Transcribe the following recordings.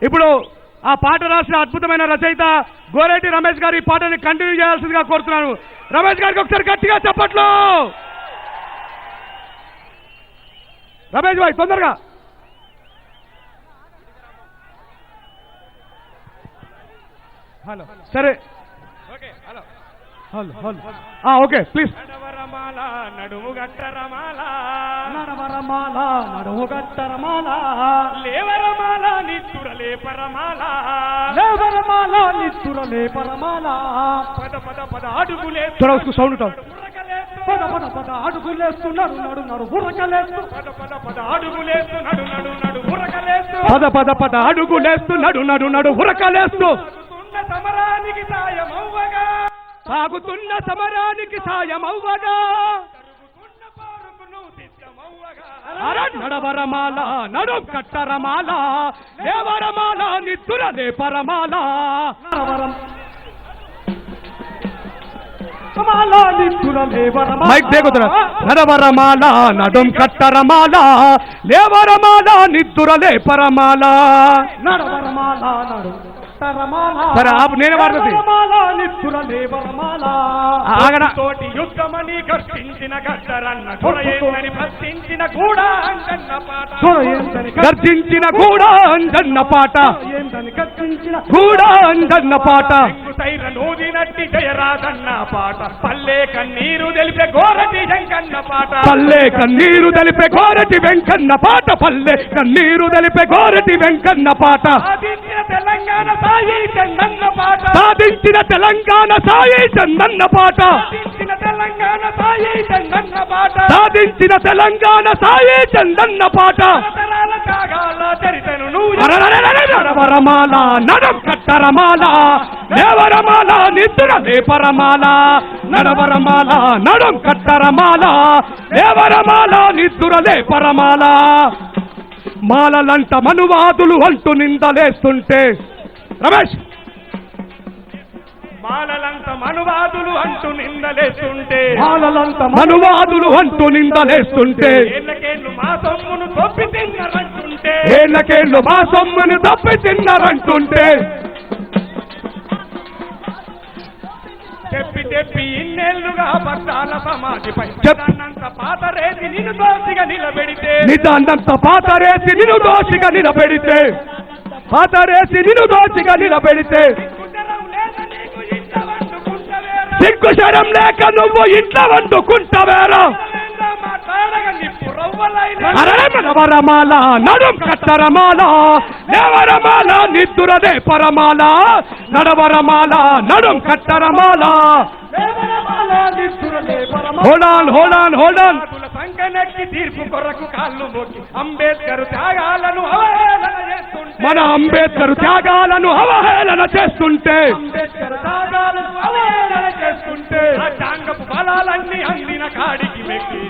ఇప్పుడు ఆ పాట రాసిన అద్భుతమైన రచయిత గోరేటి రమేష్ గారు ఈ పాటని కంటిన్యూ చేయాల్సిందిగా కోరుతున్నాను. రమేష్ గారికి ఒకసారి గట్టిగా చప్పట్లు. రమేష్ భాయ్ తొందరగా. హలో సరే హలో హలో ఓకే ప్లీజ్. నడవరమాల నడుము గట్టరమాల నడవరమాల నడుము గట్టరమాల లేవరమాల నిత్తురలే పరమాల లేవరమాల నిత్తురలే పరమాల పద పద పద అడుగులే थोड़ा उसको साउंड उठाओ. పద పద పద అడుగులేస్తున్నాడు నడు నడు బుర్రకలేస్తు పద పద పద అడుగులేస్తు నడు నడు నడు బుర్రకలేస్తు పద పద పద అడుగులేస్తూ నడు నడు నడు హురకలేస్తూ సమరానికి సాయమవ్వగా సాగుతున్న సమరానికి సాయమవ్వగా నడవరమాల నడుం కట్టరమాల దేవరమాల నిద్దురలే పరమాల మైక్ దేకుతురా. నడవరమాల నడుం కట్టరమాల లేవరమాల నిద్దురలే పరమాల నడవరమాల నడు సరే నేనే వాడుతుంది. తోటి యుద్ధమని గర్జించిన గద్దరన్న చొరయేందని ప్రశ్నించిన కూడా అంజన్న పాట గర్జించిన కూడా అంజన్న పాట కూడా అంజన్న పాట నూదినట్టి జయరాజన్న పాట పల్లె కన్నీరు తెలిపే గోరటి వెంకన్న పాట పల్లె కన్నీరు తెలిపే గోరటి వెంకన్న పాట పల్లె కన్నీరు తెలిపే గోరటి వెంకన్న పాట తెలంగాణ సాయి చందన్న పాట సాధించిన తెలంగాణ సాయి చందన్న పాట సాధించిన తెలంగాణ సాయి చందన్న పాట సాధించిన తెలంగాణ సాయి చందన్న పాట తరాల త్యాగాల చరితను నడవరమాల నడం కట్టరమాల దేవరమాల నిద్దురలే పరమాల నడవరమాల నడం కట్టరమాల దేవరమాల నిద్దురలే పరమాల మాలలంట మనువాదులు అంటూ నిందలేస్తుంటే రమేష్ మాలలంత మనువాదులు అంటూ నిందలేస్తుంటే మాలలంత మనువాదులు అంటూ నిందలేస్తుంటే ఏళ్ళకేళ్ళు మా సొమ్మును తొప్పి తిన్నారంటుంటే ఏళ్ళకేళ్ళు మా సొమ్మును తప్పి తిన్నారంటుంటే చెప్పి చెప్పి ఇన్నేళ్లుగా పట్టాల సమాధిపై నిదానంత పాతరేసి నిన్ను దోషిగా నిలబెడితే నిదానంత పాతరేసి నిన్ను దోషిగా నిలబెడితే పాతరేసి నిన్ను దోషిగా నిలబెడితే సిగ్గుశరం లేక నువ్వు ఇంట్లో వండుకుంటావేరా నడవరమాల నడుం కట్టరమాల దేవరమాల నిద్దురదే పరమాల నడవరమాల నడుం కట్టరమాల హోల్డ్ సంకనెక్కి తీర్పు కొరకు కాళ్ళు మోకి అంబేద్కర్ త్యాగాలను అవహేళన చేస్తుంటే మన అంబేద్కర్ త్యాగాలను అవహేళన చేస్తుంటే అంబేద్కర్ త్యాగాలను అవహేళన చేస్తుంటే రాజ్యాంగపు బలాలన్నీ అందిన కాడికి మెక్కి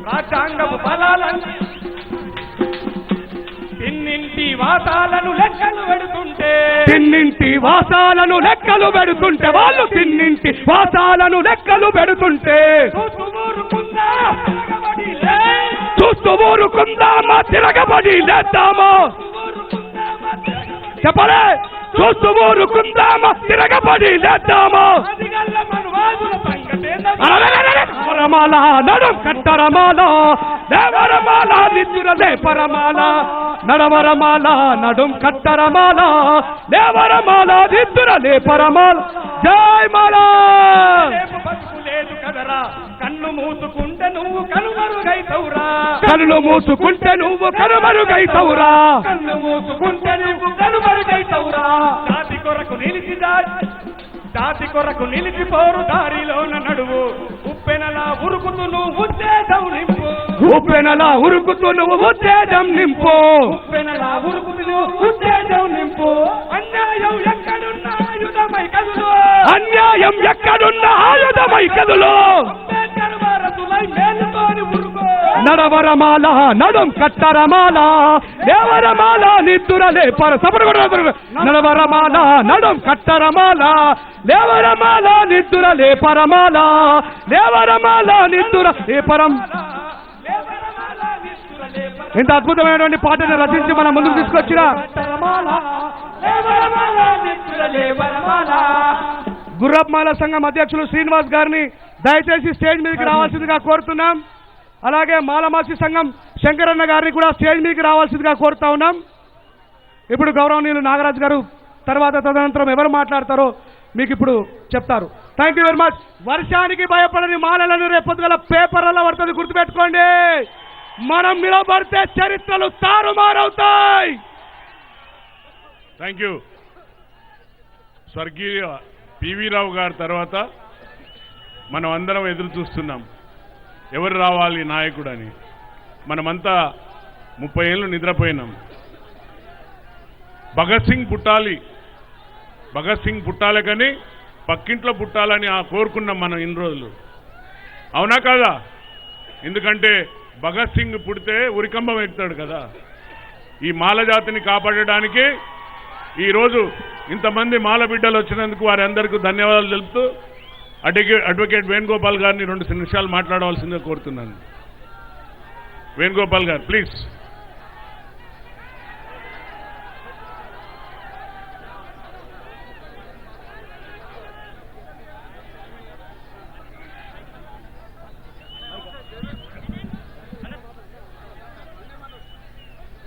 రాజ్యాంగపు బలాలన్నీ తిన్నింటి వాసాలను లెక్కలు పెడుతుంటే తిన్నింటి వాసాలను లెక్కలు పెడుతుంటే వాళ్ళు తిన్నింటి వాసాలను లెక్కలు పెడుతుంటే చూస్తూ ఊరుకుందామా తిరగబడి లేద్దామా చెప్పలే చూస్తూ ఊరుకుందామా తిరగబడి లేద్దామా పరమాల నడుం కట్టరమాల దేవరమాల నిద్దురలే పరమాల నడవరమాల నడుం కట్టరమాల దేవరమాల నిద్దురలే పరమాల జై మాలా. లేదు కదరా కన్ను మూసుకుంటే నువ్వు కనుమరుగైతవురా కళ్ళు మూసుకుంటే నువ్వు కనుమరుగైతవురా కన్ను మూసుకుంటే నువ్వు కనుమరుగైతవురా జాతి కొరకు నిలిచిపోరు దారిలోన నడువు ఉప్పెనలా ఉరుకుతూ నువ్వు ఉత్తేజం నింపు ఉప్పెనలా ఉరుకుతూ నువ్వు ఉత్తేజం నింపు ఉప్పెనలా ఉరుకుతూ నువ్వు ఉత్తేజం నింపు అన్యాయం ఎక్కడున్నా ఆయుధమై కదులు అన్యాయం ఎక్కడున్నా ఆయుధమై కదులు అంబేద్కర్ వారసులై మేలుతోని ఉరుకు నడవరమాల నడుం కట్టరమాల దేవరమాల నిద్దురలే నడవరమాల నడుం కట్టరమాల దేవరమాల నిద్దురలే పరమాల దేవరమాల నిద్దుర ఏ పరం లేవరమాల నిద్దురలే ఇంత అద్భుతమైనటువంటి పాటను రచించి మన ముందుకు తీసుకొచ్చిన గుర్రప్మాల సంఘం అధ్యక్షులు శ్రీనివాస్ గారిని దయచేసి స్టేజ్ మీదకి రావాల్సిందిగా కోరుతున్నాం. అలాగే మాలమాసి సంఘం శంకరన్న గారిని కూడా స్టేజ్ మీదకి రావాల్సిందిగా కోరుతా ఉన్నాం. ఇప్పుడు గౌరవనీయులు నాగరాజు గారు తర్వాత తదనంతరం ఎవరు మాట్లాడతారో మీకు ఇప్పుడు చెప్తారు. Thank you very much. వర్షానికి భయపడని మాలలను రేపొద్దుగల పేపర్లలో పడుతుంది, గుర్తుపెట్టుకోండి. మనం నిలబడితే చరిత్రలు తారుమారవుతాయి. Thank you. స్వర్గీయ పివి రావు గారి తర్వాత మనం అందరం ఎదురు చూస్తున్నాం ఎవరు రావాలి నాయకుడని. మనమంతా 30 ఏళ్ళు నిద్రపోయినాం. భగత్ సింగ్ పుట్టాలి కానీ పక్కింట్లో పుట్టాలని కోరుకున్నాం మనం ఇన్ని రోజులు. అవునా కాదా? ఎందుకంటే భగత్ సింగ్ పుడితే ఉరికంబం ఎక్కుతాడు కదా. ఈ మాల జాతిని కాపాడడానికి ఈరోజు ఇంతమంది మాల బిడ్డలు వచ్చినందుకు వారందరికీ ధన్యవాదాలు తెలుపుతూ అడ్వకేట్ వేణుగోపాల్ గారిని 2 నిమిషాలు మాట్లాడవలసిందిగా కోరుతున్నాను. వేణుగోపాల్ గారు ప్లీజ్.